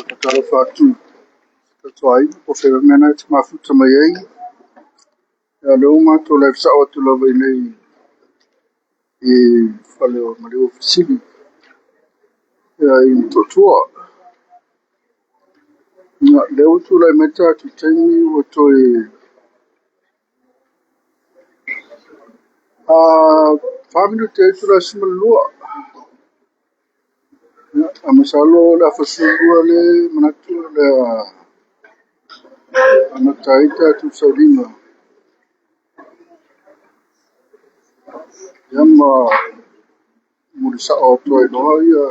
Kakalo fatu tatuai po feramena te mafuta mai ai ia leo matou laefasa'o atu lava i nei i fale o ma le ofisili ia i to'atua ia leu tulai mai tatou taimi ua toe faminute ai tulaisimalulua ia a masalo le afasulua le manatu le amata ai tatou sauliga ia ma mulisa'o atoai loa ia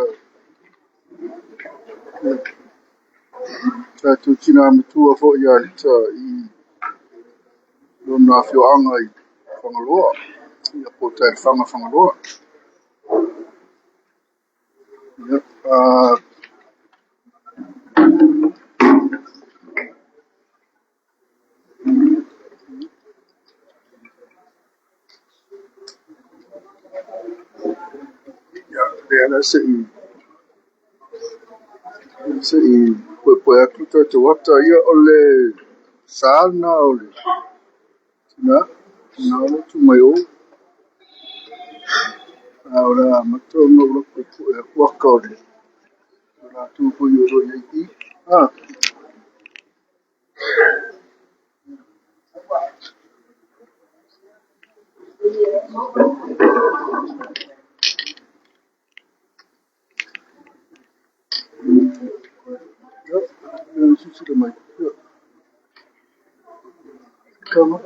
tatou tina matua fo'i iā lita i lona afio'aga i fagaloa ia po taefaga fagaloa ia lea la se'i poepoe atu tatou ata ia o le sāna o le tina tina o le tumai ou a o le amatoga o le poepoe akuaka o le latou pui o loi ai ki ia sisile mai ia kama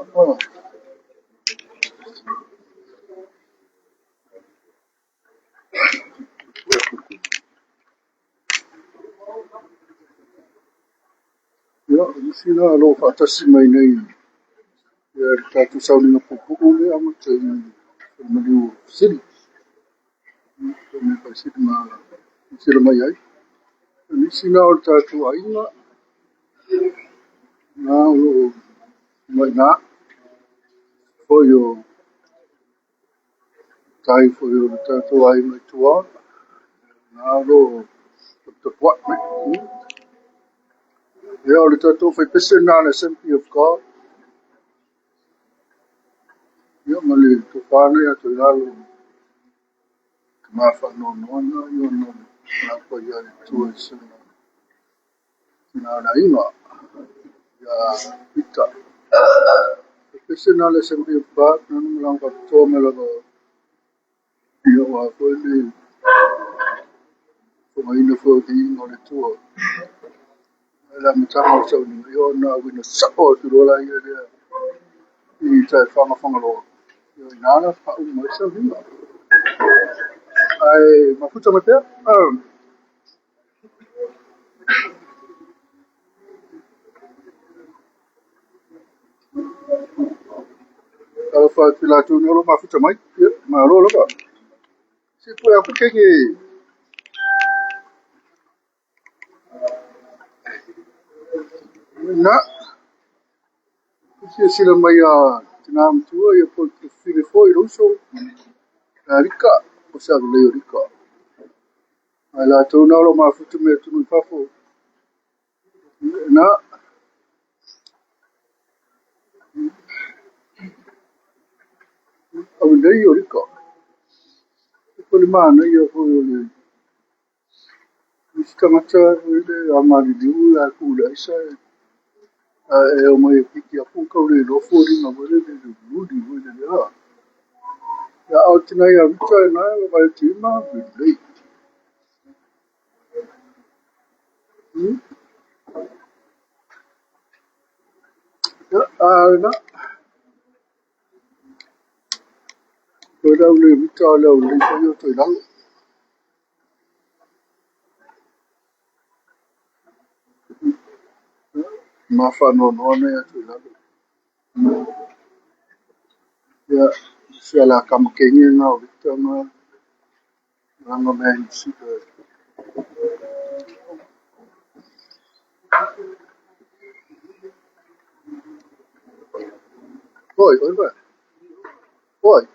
ia isi la lo fa'atasi mai nei ia le tatou sauliga pupu'u lea amatai maliu sili me paisili ma sile mai ai nisi na o le tatou aiga na o lo'o mai'ā foi o tai foi o le tatou aiga i tuā na o lo'o tapua'i ia o le tatou faipese na le Assembly of God ia ma le tofānai atu i lalo mafa'anoanoana i ona lapai ia le tuaisaga tinanaiga ia pita faipese na le Assembly of God nana ma langa fa'apitoa me lava ia ua foi le fogaina fauagiga o le tua le amataga o sauliga ia ona auina sa'o atu loa la ia lea i taefaga fagaloa ia inā la fa'auma ai sauliga ae mafuta mai pea alafa atu i latou ni o lo mafuta mai ia malo lava sipu aku kege na sila mai a tina matua ia po file foi lo so rika o sa le rika ai latou na o lo mafuta me tunu fafo na au nei o rika po le mana ia foi o le tangata le amali diu la kula isa e o mai piki a pu ka le lo fori na mo le ludi mo le ha ya au tina ia vita na vai tima le ya na ko la le vita la le yo to la ma fa no ne ya to la ya sia la kam kenye na vita na no me si oi oi oi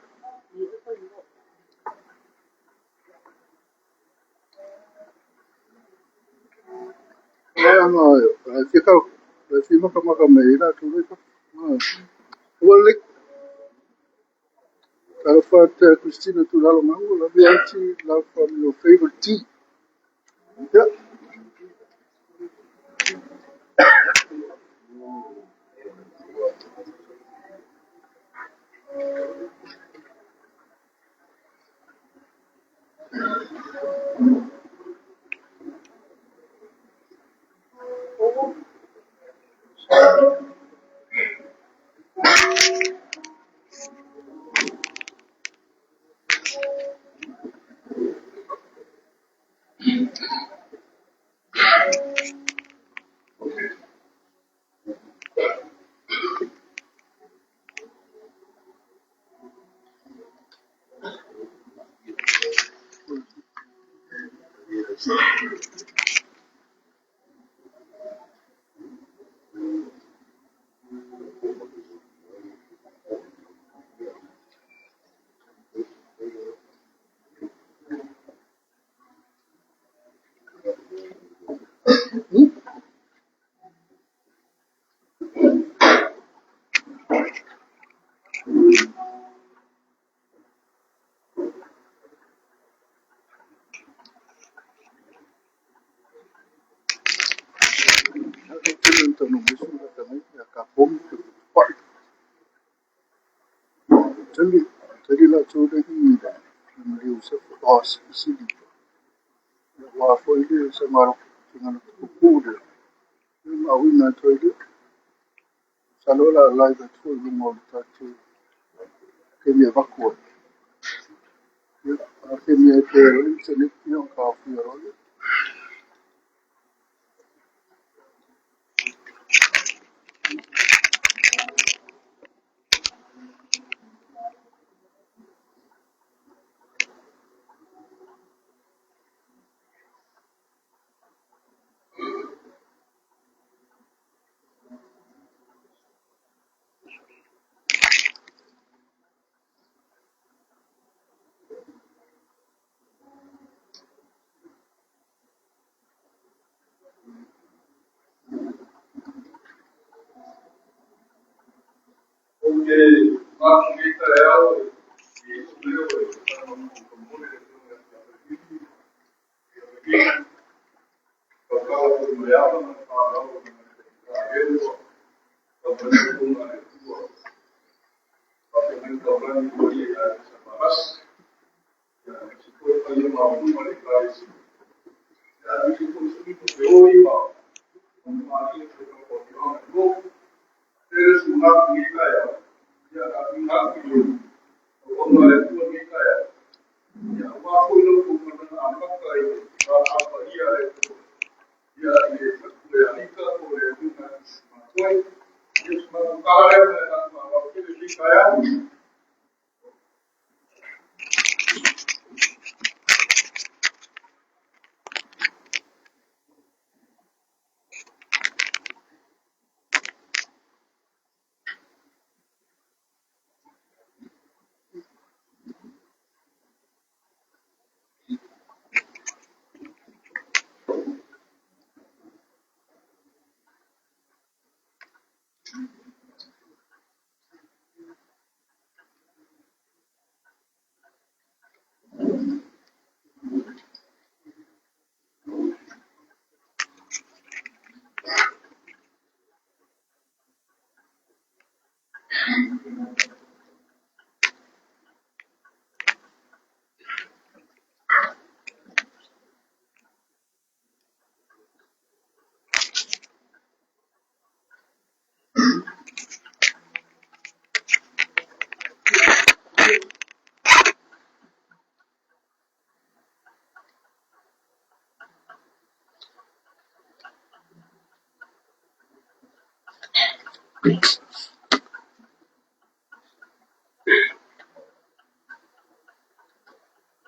fi maka mai la tu le wale Alfat Christina tu lalo mango la bianchi la from your favorite tea. Yeah. Tadi la tu le ni da. Liu se os sidi. Wa foi de se maro tingana ku de. Ma wina tu de. Salola la da tu le mo ta tu ke mi va ko. Ke mi te se ne ti on ka fu ro.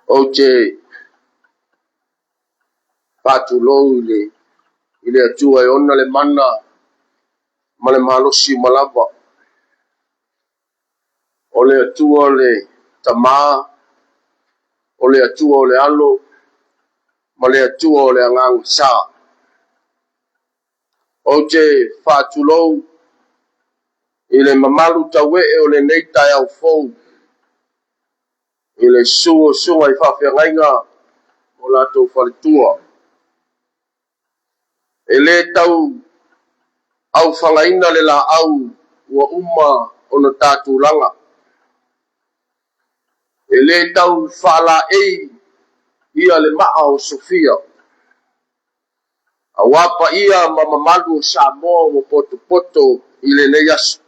Oje patu loule ile atua e ona le mana ma le malosi malava o le atua o le tamā o le atua o le alo ma le atua o le agagasā o te whātulou i le mamalu taue o le nei tai au fou i le sunga i whawhiangainga o lātou whaletua. E le tau au whangaina le la au ua uma o na tātou langa. E le tau whala ei ia le maa o Sofia. A wapa ia ma mamalu o Samoa o poto poto i le nei asu.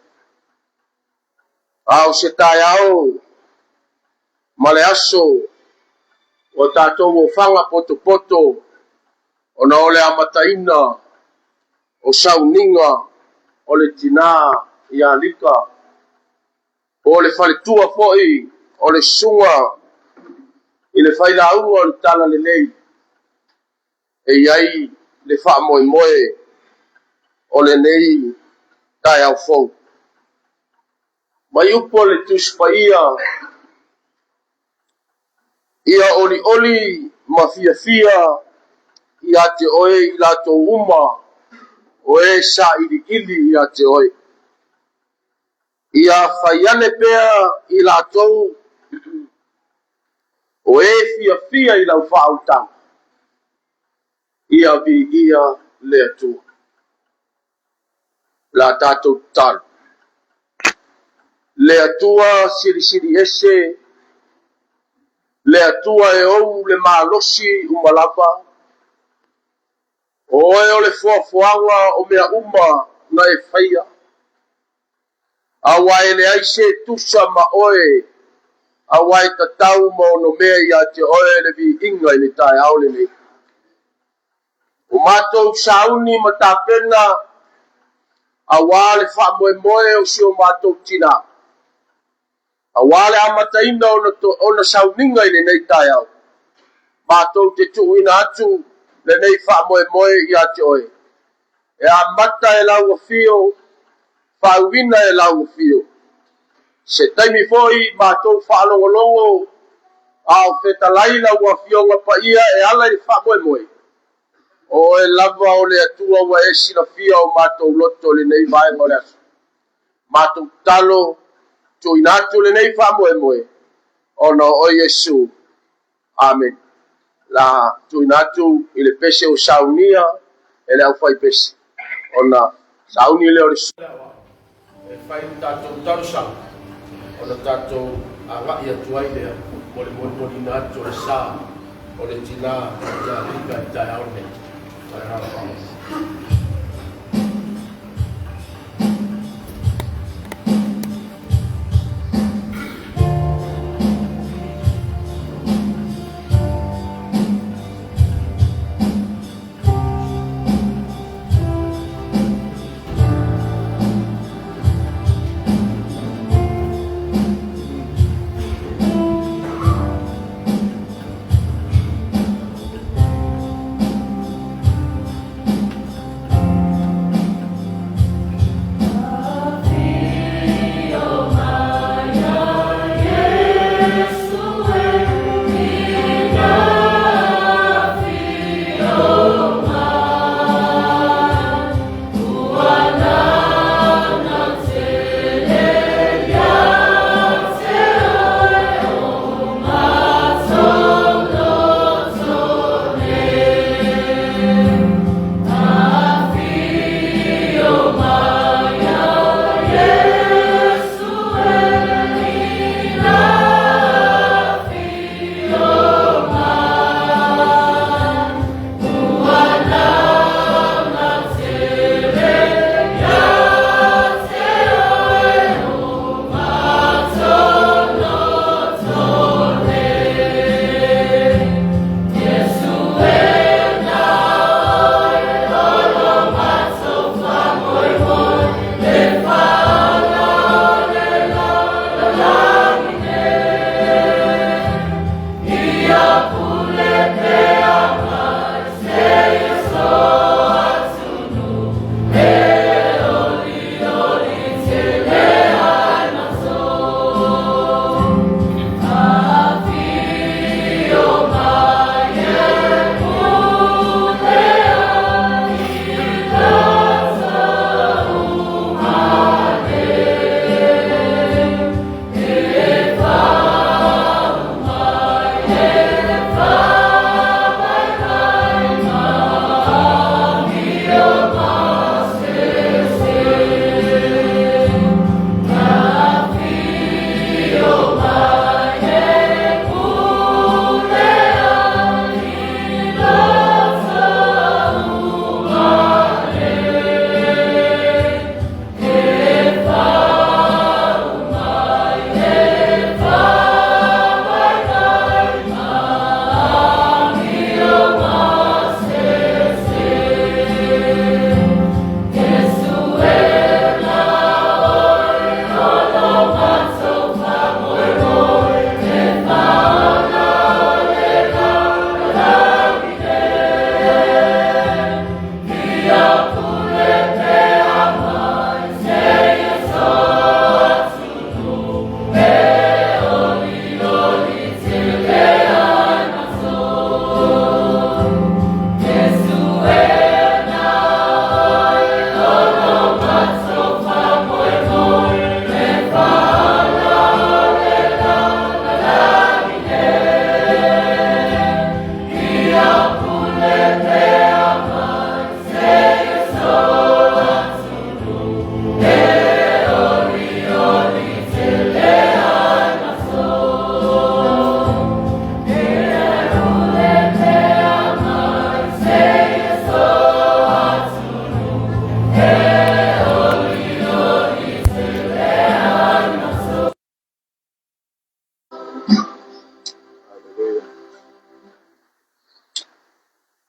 Au se tai au ma le aso o tātou o whanga poto poto o na ole amataina o sauninga o le tina i a lika o le whaletua foi o le sunga i le whailaunga o le tala le lei e iai le wha moe moe o le nei tai au fou. Mai upo le tuspa ia oli oli ma fia fia ia te oe i lato uma o e sa ili ia te oe. Ia whaiane pea i lato o e fia fia i lau whautang. Ia vi ia le atua. La tatou talu. Le atua siri siri ese. Le atua e ou le malosi umalapa. Oe o le fuafuanga o mea uma na e whaia. Awai le aise tusa ma oe. Awai tatau ma ono mea ia te oe le vi inga i le tai aole nei. O mātou sauni ma tāpena awale wha moe moe o si o mātou tina. Awale amataina o na sauninga i le nei tai au. Mātou te tuuina atu le nei wha moe moe i a te oe. E a mata e lau fio, whauina e lau fio. Se taimi foi mātou wha alongolongo, au whetalaina ua fionga pa ia e ala i wha moe moe. O e lava o le atua ua e sina fia o mātou loto le nei vai mo le asu. Mātou talo, tuinatu le nei wha moe moe. Ono o Yesu. Amen. La tuinatu i le pese o saunia, e le au fai pese. Ona sauni le o le su. E fai tātou talo sang. Ona tātou anga i atuai lea. Mole mole natu le sa. O le tina, ia lika i tai au nei.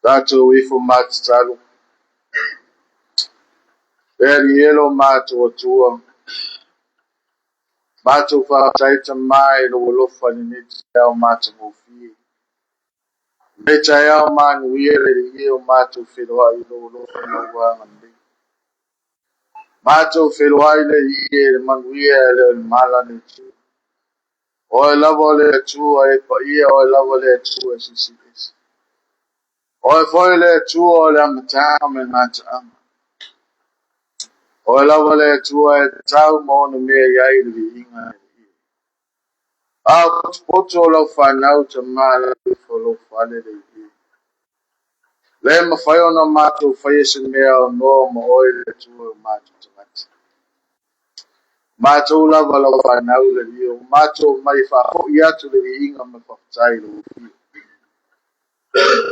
Tātou ifo mātatalu. Eri elo mātou atua. Mātou whātaita mai lo wolofa ni neti au mātou mawhie. Meta au manu iere i o mātou wheroa I lo wolofa na wanga ni. Mātou wheroa I le i le manu ia le mala ni tu. O e lava le atua e pa ia o e lava le atua e sisi esi. O e foi le atua o le amatanga me ngata ama. O e lava le atua e tau maona mea iai le inga. A poto lau whanau ta mala i wholo whale le i. Le ma whai ona mātou whai ese mea o noa ma oi le atua o mātou tamati. Mātou lava lau whanau le i o mātou mai whao I atu le i inga me whaftai le ufi.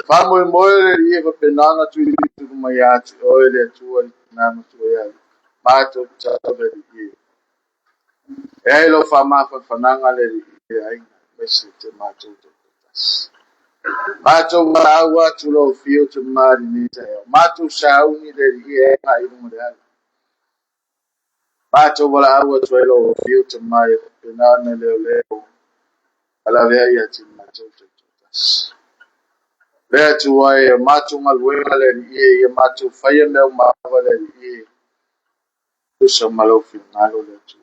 Whamoe moe le i e penana tui tu mai atu oi le atua I nāma tu e ai. Mātou tau le i. E ai lo whamafa whananga le i ai. Mese te mātou te kotas. Mātou waraua tu lo fio te mari ni te eo. Mātou sauni le i e nga I runga le ai. Mātou waraua tu e lo fio te mai penana leo leo. Ala vea ia te mātou te kotas. Lea tu ai mātou maluenga le i e mātou whaia meo mawa le i e. Tusa malofi ngalo le tu.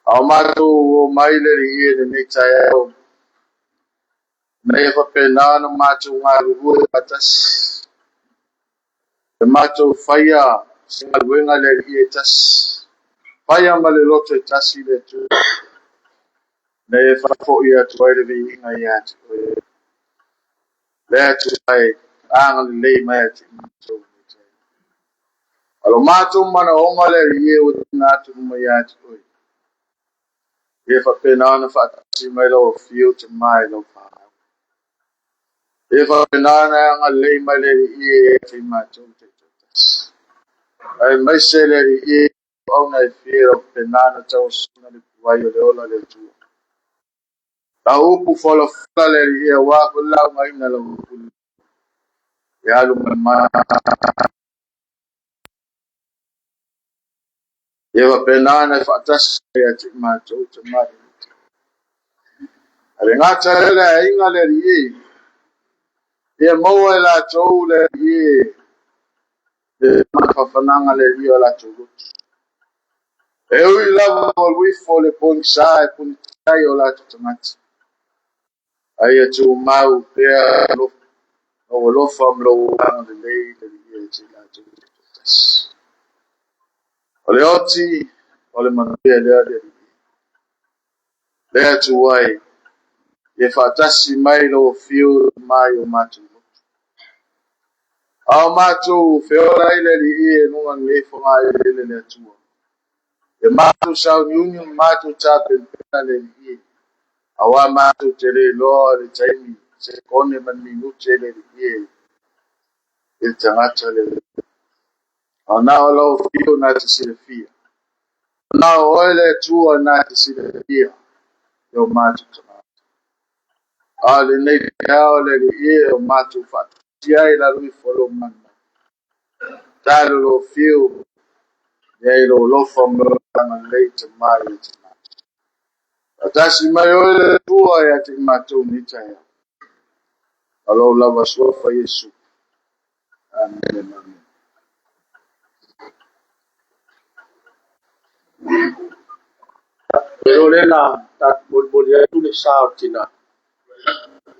Au mātou o mai le i e ne te eo. Nei whapenana mātou ngā ruhua patas. E mātou whaia singa luenga le i e tas. Whaia ma le loto e tasi le tu. Nei e whafo I atu ai le vi inga I atu. Le atu ai anga le lei mai atu mātou. Alo mātou mana onga le i e o tina atu mai atu. E whapenana whaatasi mai lau fio te mai lau wha. E whapenana anga lei mai le I e te mātou te totas. Ai mai se le I e au nei whiera penana tau suna le puai o le ola le tua. Ta upu whala whala le I e wako lau mai na lau upu. E alu mai maa. E whapenana e whaatasi e te mātou te mari. Ale ngata le inga le I e. E maua e la tau le I e. E mawhawhananga le I o la tau. E ui lava o luifo le poni sa e poni tai o la tau tangati. Ai e tu mau pea lofa. O lofa mlo wanga le lei le I e te la tau. O le oti, o le manuia le ale. Lea tu wai. E whaatasi mai lo fiu mai o matu. Ao matu whiora ile li I e nunga ngefo mai ile le atua. E matu sau union matu tape pena le li I. Awa matu te le loa le taimi. Se kone man minute le li I. E tangata le li. Ao nao lau fiu na te sile fia. Nao oile tua na te sile fia. Yo matu tamata. Ale nei kao le li I o matu fata. Tiai la lui follow man. Talo lo fiu. Yei lo lofa mranga leite mai te matu. Atasi mai oile tua ya te matu nita ya. Alo lava sofa Yesu. Amen. Amen. Pero lela tat bol ya tu le sao tina.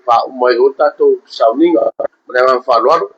Pa mai o tato sao ninga. Mena fa lo.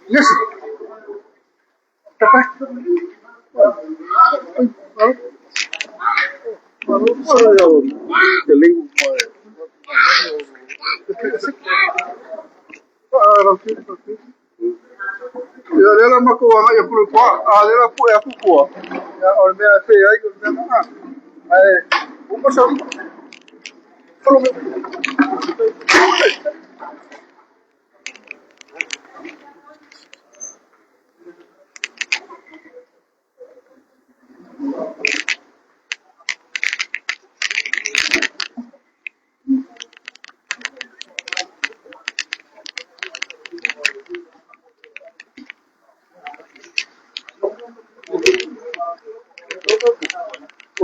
Yes. Ela uma coisa, eu fui para, ela foi a cua. Olha, me até aí, o pessoal falou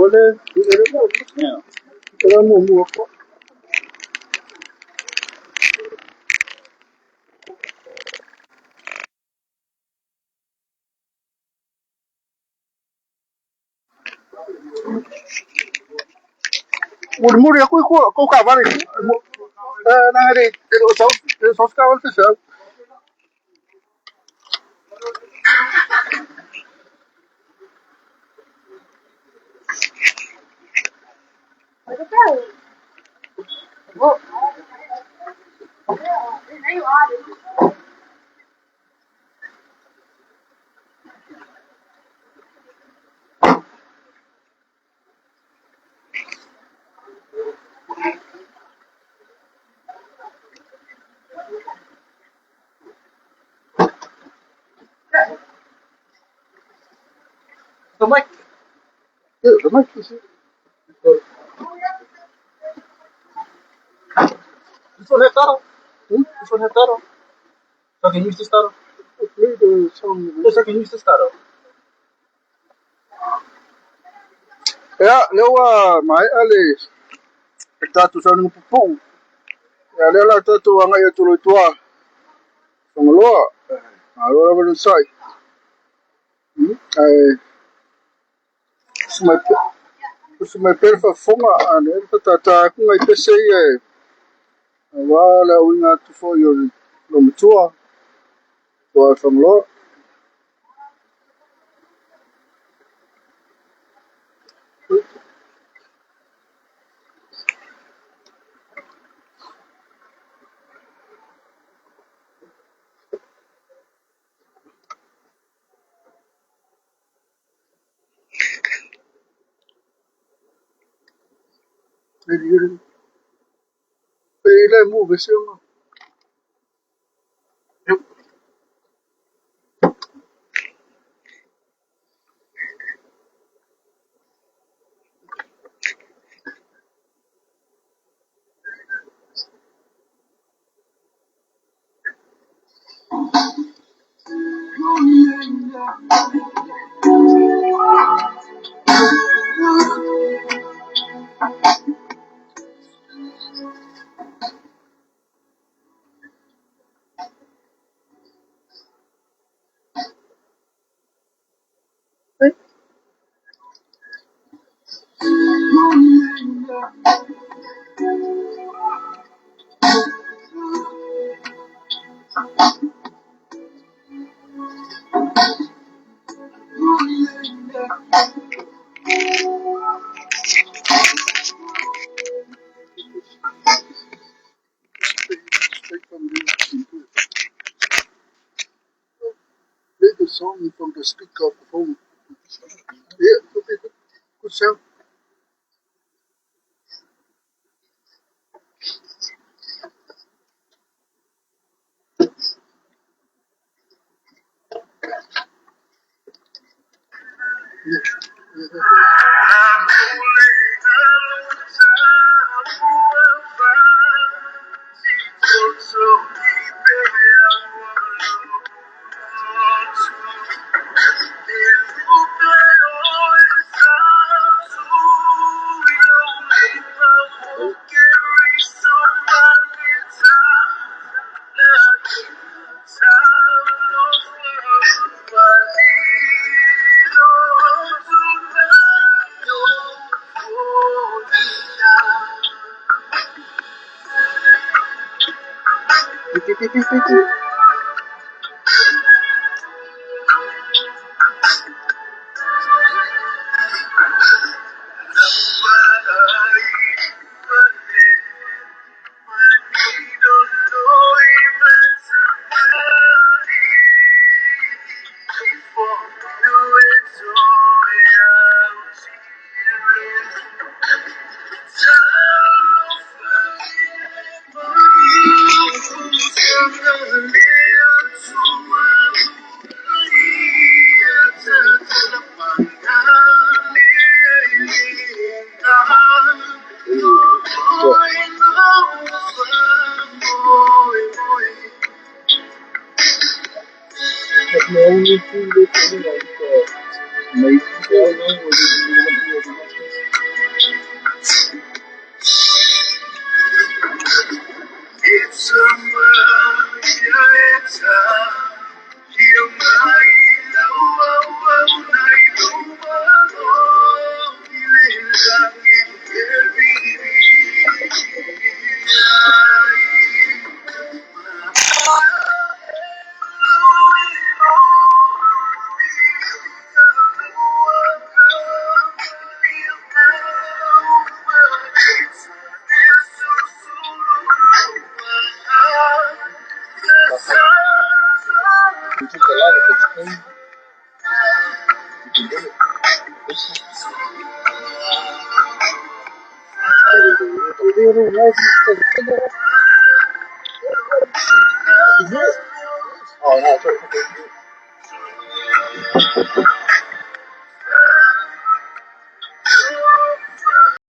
Boleh, kita mau apa? Murmuri aku kabar ini. Nang ada itu kawal tu sah. Ramai, ramai tu sih. This one has taro. This one has taro. So I can use this taro. Yes, I can use this taro. Ya, lewa mai ale. Kita tu sana pupu. Ya, lewa tu angai tu lu tua. Songloa. Alo baru sai. Semai semai perfa fonga ane tata aku ngai pese wala winga tu fo yo lo mtua. Tua songloa. Ele mu besema. Play the song from the speaker of the phone. Yeah, okay, good sound. took a lot of explaining. You can do it. Oh, no, sorry.